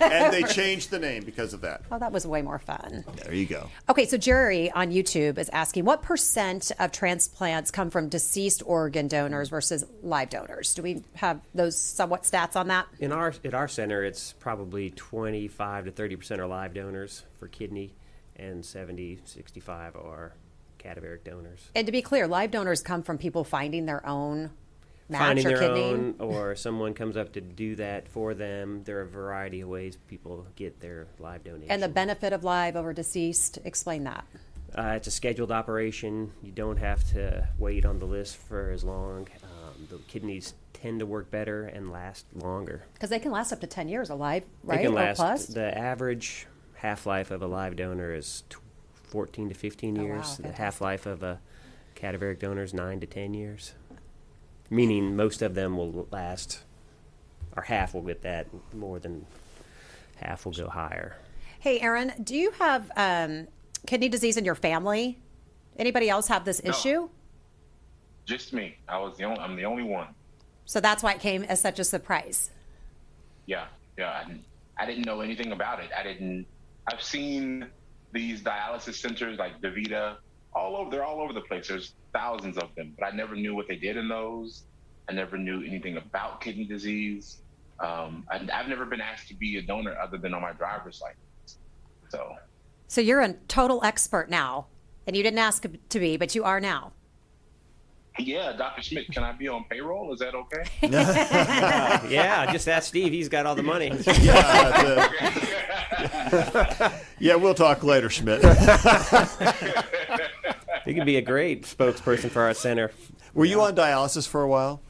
And they changed the name because of that. Oh, that was way more fun. There you go. Okay, so Jerry on YouTube is asking, what % of transplants come from deceased organ donors versus live donors? Do we have those somewhat stats on that? At our center, it's probably 25 to 30% are live donors for kidney, and 65 are cadaveric donors. And to be clear, live donors come from people finding their own match Finding or their kidney. own, or someone comes up to do that for them. There are a variety of ways people get their live donation. And the benefit of live over deceased, explain that. It's a scheduled operation. You don't have to wait on the list for as long. The kidneys tend to work better and last longer. Because they can last up to 10 years alive, right? They can or last. plus? The average half-life of a live donor is 14 to 15 Oh, years. wow, The fantastic. half-life of a cadaveric donor is 9 to 10 years. Meaning most of them will last, or half will get that, more than half will go higher. Hey, Erron, do you have kidney disease in your family? Anybody else have this issue? Just me. I'm the only one. So that's why it came as such a surprise. Yeah. I didn't know anything about it. I've seen these dialysis centers like DaVita they're all over the place. There's thousands of them, but I never knew what they did in those. I never knew anything about kidney disease. I've never been asked to be a donor other than on my driver's license. So you're a total expert now, and you didn't ask to be, but you are now. Yeah, Dr. Schmitt, can I be on payroll? Is that okay? Yeah, just ask Steve. He's got all the money. Yeah, we'll talk later, Schmitt. He could be a great spokesperson for our center. Were you on dialysis for a while?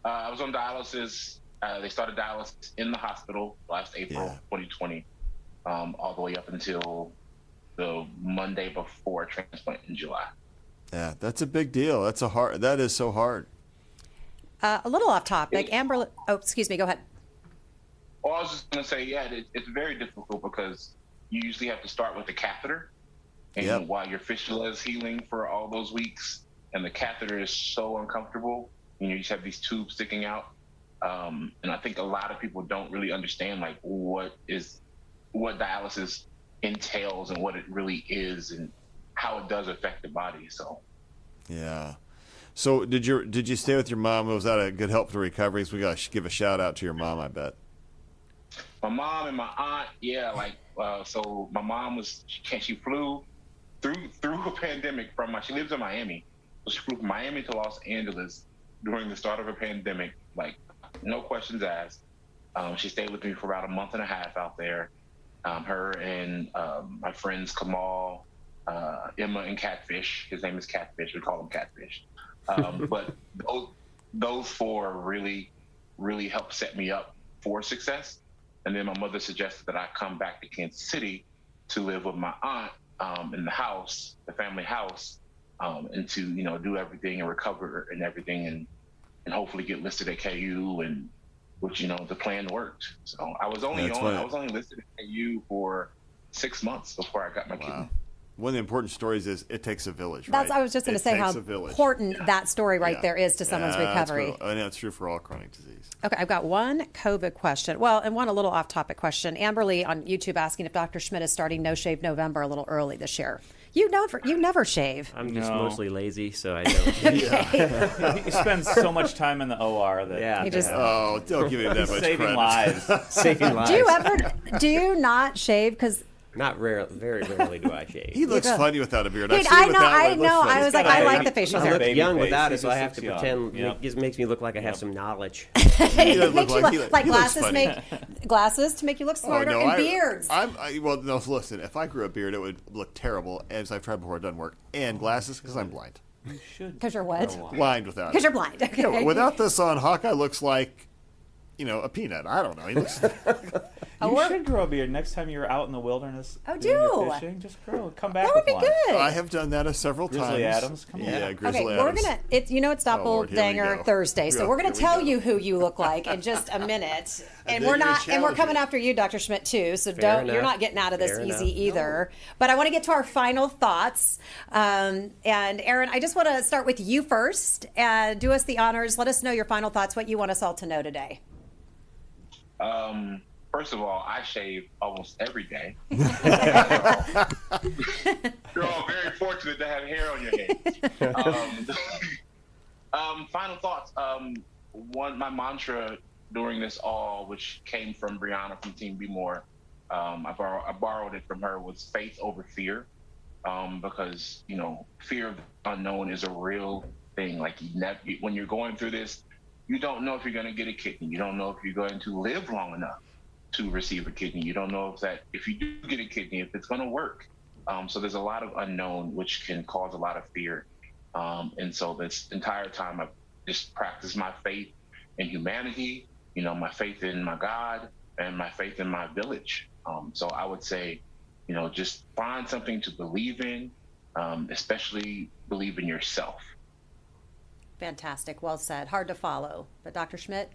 I was on dialysis. They started dialysis in the hospital last April 2020, all the way up until the Monday before transplant in July. Yeah, that's a big deal. That is so hard. A little off topic. Amber, excuse me, go ahead. Well, I was just going to say, it's very difficult because you usually have to start with the catheter. And while your fistula is healing for all those weeks, and the catheter is so uncomfortable, you just have these tubes sticking out. And I think a lot of people don't really understand like what dialysis entails and what it really is and how it does affect the body. So did you stay with your mom? Was that a good help for the recovery? So we got to give a shout out to your mom, I bet. My mom and my aunt, so my mom she flew through a pandemic she lives in Miami. So she flew from Miami to Los Angeles during the start of a pandemic, like no questions asked. She stayed with me for about a month and a half out there. Her and my friends Kamal, Emma, and Catfish. His name is Catfish. We call him Catfish. But those four really, really helped set me up for success. And then my mother suggested that I come back to Kansas City to live with my aunt in the house, the family house, and to do everything and recover and everything, and hopefully get listed at KU, and which the plan worked. So I was only listed at KU for 6 months before I got my kidney. One of the important stories is it takes a village, right? I was just going to say how important that story there is to someone's recovery. I know it's true for all chronic disease. Okay, I've got one COVID question. Well, and one a little off-topic question. Amberly on YouTube asking if Dr. Schmitt is starting No Shave November a little early this year. You never shave. I'm just mostly lazy, so I don't. He spends so much time in the OR that he just. Oh, don't give him that much saving credit. lives. Saving lives. Do you not shave? Because not very rarely do I shave. He looks funny without a beard. I know. I was like, I like the facial hair. I look young without it, so I have to pretend. It makes me look like I have some knowledge. It makes you look like glasses to make you look smarter, and beards. Listen, if I grew a beard, it would look terrible. As I've tried before, it doesn't work. And glasses, because I'm blind. You should. Because you're what? Blind without it. Because you're blind. Okay. Without this on, Hawkeye looks like, a peanut. I don't know. He looks. You should grow a beard next time you're out in the wilderness. Do your fishing. Just come back. That would be one. good. I have done that several times. Grizzly Adams, come on. Yeah, Grizzly Adams. Adams. It's Doppelganger Thursday, so we're gonna tell you who you look like in just a minute, and we're coming after you, Dr. Schmitt, too. So you're not getting out of this easy either. No. But I want to get to our final thoughts, and Erron, I just want to start with you first, and do us the honors. Let us know your final thoughts. What you want us all to know today. First of all, I shave almost every day. You're all very fortunate to have hair on your head. Final thoughts. My mantra during this all, which came from Brianna from Team Be More, I borrowed it from her, was faith over fear. Because, fear of the unknown is a real thing. Like when you're going through this, you don't know if you're going to get a kidney. You don't know if you're going to live long enough to receive a kidney. You don't know if you do get a kidney, if it's going to work. So there's a lot of unknown, which can cause a lot of fear. And so this entire time I've just practiced my faith in humanity, my faith in my God, and my faith in my village. So I would say, just find something to believe in, especially believe in yourself. Fantastic. Well said. Hard to follow. But Dr. Schmitt,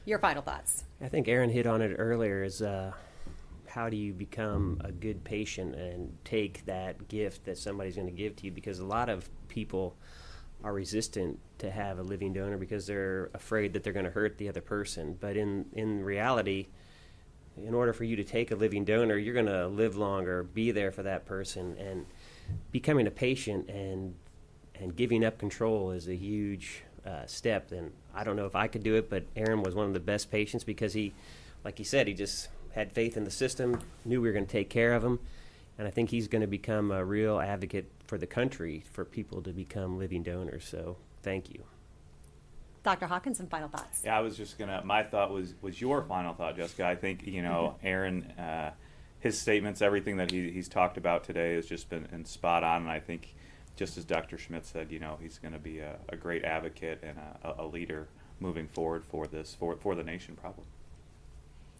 your final thoughts. I think Erron hit on it earlier, is how do you become a good patient and take that gift that somebody's going to give to you? Because a lot of people are resistant to have a living donor because they're afraid that they're going to hurt the other person. But in reality, in order for you to take a living donor, you're going to live longer, be there for that person, and becoming a patient and giving up control is a huge step. And I don't know if I could do it, but Erron was one of the best patients because he, like he said, he just had faith in the system, knew we were going to take care of him. And I think he's going to become a real advocate for the country for people to become living donors. So thank you. Dr. Hawkins, some final thoughts. Yeah, I was just my thought was your final thought, Jessica. I think, Erron, his statements, everything that he's talked about today has just been spot on. And I think, just as Dr. Schmitt said, he's going to be a great advocate and a leader moving forward for the nation, probably.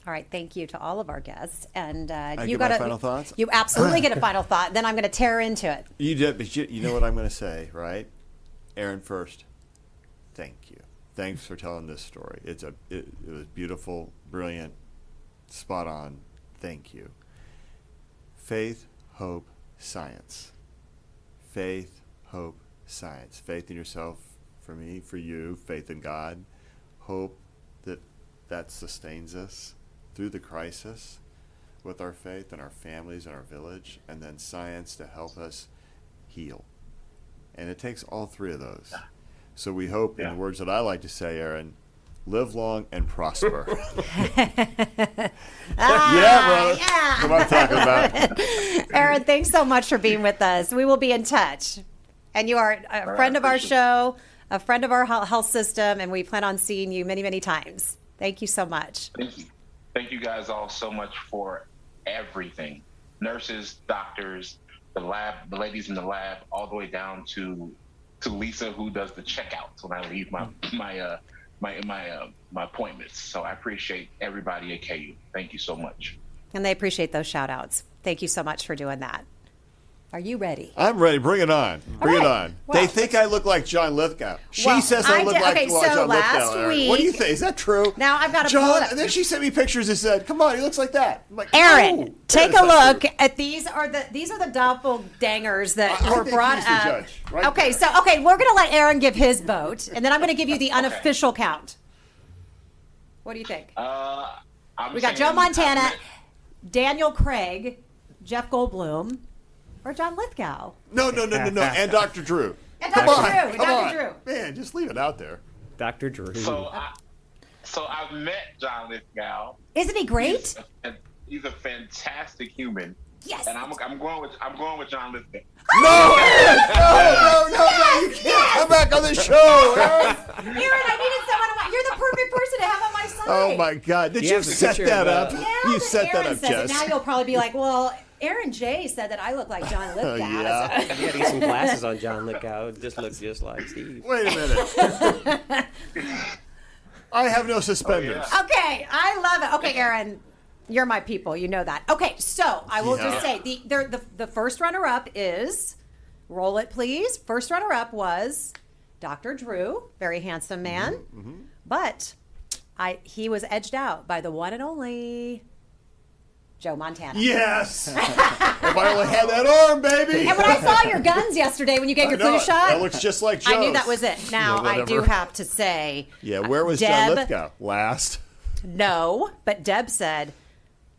All right, thank you to all of our guests. And you got final thoughts? You absolutely get a final thought. Then I'm going to tear into it. You did, but you know what I'm going to say, right? Erron first. Thank you. Thanks for telling this story. It was beautiful, brilliant, spot on. Thank you. Faith, hope, science. Faith, hope, science. Faith in yourself, for me, for you. Faith in God. Hope that sustains us through the crisis with our faith and our families and our village. And then science to help us heal. And it takes all three of those. So we hope, in the words that I like to say, Erron, live long and prosper. Yeah, brother. Yeah. What I'm talking about. Erron, thanks so much for being with us. We will be in touch. And you are a friend of our show, a friend of our health system, and we plan on seeing you many, many times. Thank you so much. Thank you. Thank you guys all so much for everything. Nurses, doctors, the lab, the ladies in the lab, all the way down to Lisa, who does the checkouts when I leave my appointments. So I appreciate everybody at KU. Thank you so much. And they appreciate those shout outs. Thank you so much for doing that. Are you ready? I'm ready. Bring it on. Bring it on. Well, they think I look like John Lithgow. She Well, says I look like okay, so John last Lithgow. Erron. week- What do you think? Is that true? Now I've got to John, pull it up. and then she sent me pictures and said, "Come on, he looks like that." I'm like, Erron, "No, take that a is not look true." at these are the doppelgangers that I were think brought he's the up. judge, right okay, there. so we're gonna let Erron give his vote, and then I'm gonna give you the unofficial count. What do you think? I'm We got saying- Joe Montana, Daniel Craig, Jeff Goldblum, or John Lithgow. No, and Dr. Drew. And Come Dr. on, Drew, come Dr. on. Drew. Man, just leave it out there. Dr. Drew. So I've met John Lithgow. Isn't he great? He's a fantastic human. Yes. And I'm going with John Lithgow. No, you can't come back on the show. Erron. Erron, I needed someone. You're the perfect person to have on my side. Oh my God! Did You you have the set picture that of, up? Now You that set that Erron up, says Jess. it, now you'll probably be like, well, Erron Jay said that I look like John Lithgow. Yeah. You got to get some glasses on John Lithgow. It just looks just like Steve. Wait a minute. I have no suspenders. Oh, Okay, I love it. Okay, Erron, you're my people. You know that. Okay, so I will just say the first runner-up is, roll it please. First runner-up was Dr. Drew, very handsome man, but he was edged out by the one and only Joe Montana. Yes. If I only had that arm, baby. And when I saw your guns yesterday when you gave your flu shot, That looks just like Joe's. I knew that was it. Now, Yeah, I do whatever. have to say, Yeah, where was John Deb, Lithgow? Last. No, but Deb said,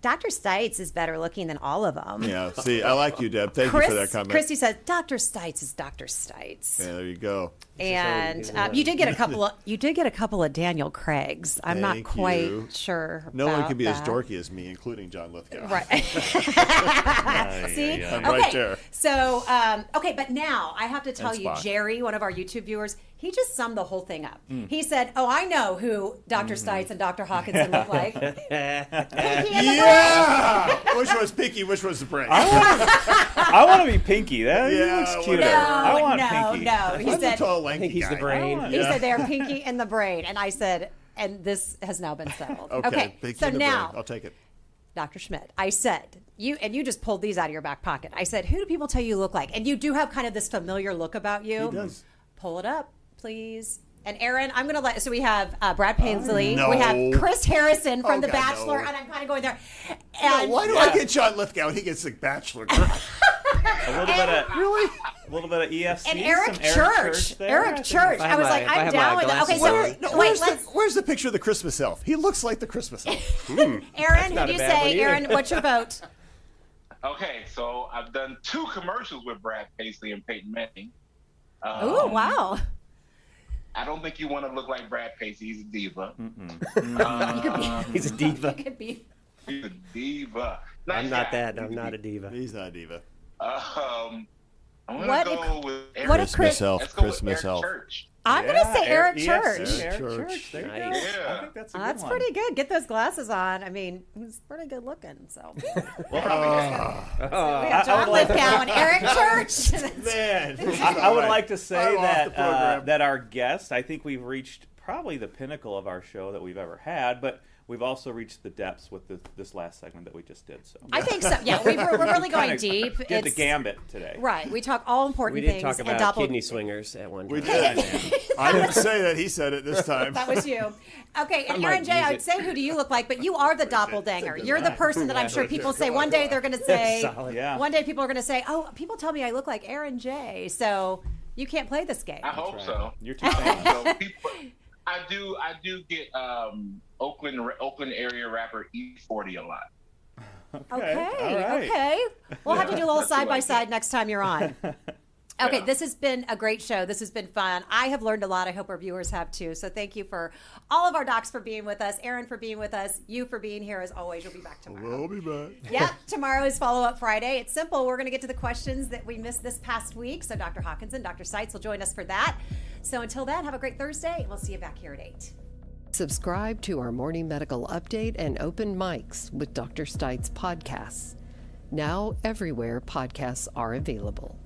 Dr. Stites is better looking than all of them. Yeah, see, I like you, Deb. Thank you for that comment. Christy says, Dr. Stites is Dr. Stites. Yeah, there you go. And you did get a couple of Daniel Craigs. I'm not Thank quite you. sure. No one about can be as that. dorky as me, including John Lithgow. Right. See? I'm Okay. right there. So, but now I have to tell And you, Spock. Jerry, one of our YouTube viewers, he just summed the whole thing up. He said, "Oh, I know who Dr. Stites and Dr. Hawkinson look like." Pinky in the Yeah! Which was Pinky? Which was the brain? I want to be Pinky. That Yeah, looks whatever. cuter. No, I want no, Pinky. no. He I'm the said, tall, I lanky think he's the guy. brain. he said they are pinky in the brain. And I said, and this has now been settled. Okay, Pinky so in the now, brain. I'll take it. Dr. Schmitt, I said, you just pulled these out of your back pocket. I said, who do people tell you look like? And you do have kind of this familiar look about you. He does. Pull it up, please. And Erron, I'm going to so we have Brad Paisley. No. We have Chris Harrison from Oh, The God, Bachelor. no. And I'm kind of going there. No, And, why do I get John Lithgow and he gets the Bachelor? A little bit of Really? a little bit of EFC. and Eric some Church. there. Eric Church. I I have was my- like, if I I'm have down my with it. Okay, glasses so on. wait, Where's the picture of the Christmas elf? He looks like the Christmas elf. Aaron, who not do a you bad one say? either. Aaron, what's your vote? Okay, so I've done 2 commercials with Brad Paisley and Peyton Manning. Oh, wow. I don't think you want to look like Brad Pacey. He's a diva. He's a diva. You could be. He's a diva. Nice I'm not guy. that. I'm not a diva. He's not a diva. I'm gonna What go with Eric. what if Chris myself. Let's go Chris with Eric myself. Church. I'm going to say Eric Church. Yes, Eric Church. Church. There you go. Nice. Yeah. I think that's a good That's one. pretty good. Get those glasses on. I mean, he's pretty good looking. So we Well, got John Lithgow and Eric Church. Man, I would like to say I'm off the program. that our guest, I think we've reached probably the pinnacle of our show that we've ever had, but we've also reached the depths with this last segment that we just did. So I think so. Yeah, we're really going Kinda deep. Did the gambit today. Right. We talk all important We things. did talk and about kidney swingers at one time. We did. I didn't say that. He said it this time. That was you. Okay, and I might Erron Jay, use I would it. say, who do you look like? But you are the doppelganger. You're the person that I'm sure people say one day they're going to say. Solid. Yeah. One day people are going to say, "Oh, people tell me I look like Erron Jay." So you can't play this game. I hope so. You're too famous. So people, I do get Oakland area rapper E40 a lot. Okay. all right. Okay. We'll have to do a little side by side next time you're on. Okay, this has been a great show. This has been fun. I have learned a lot. I hope our viewers have too. So thank you for all of our docs for being with us, Erron for being with us, you for being here as always. You'll be back tomorrow. We'll be back. Yeah, tomorrow is follow-up Friday. It's simple. We're going to get to the questions that we missed this past week. So Dr. Hawkinson, Dr. Seitz will join us for that. So until then, have a great Thursday, and we'll see you back here at 8. Subscribe to our morning medical update and open mics with Dr. Stites podcasts. Now everywhere podcasts are available.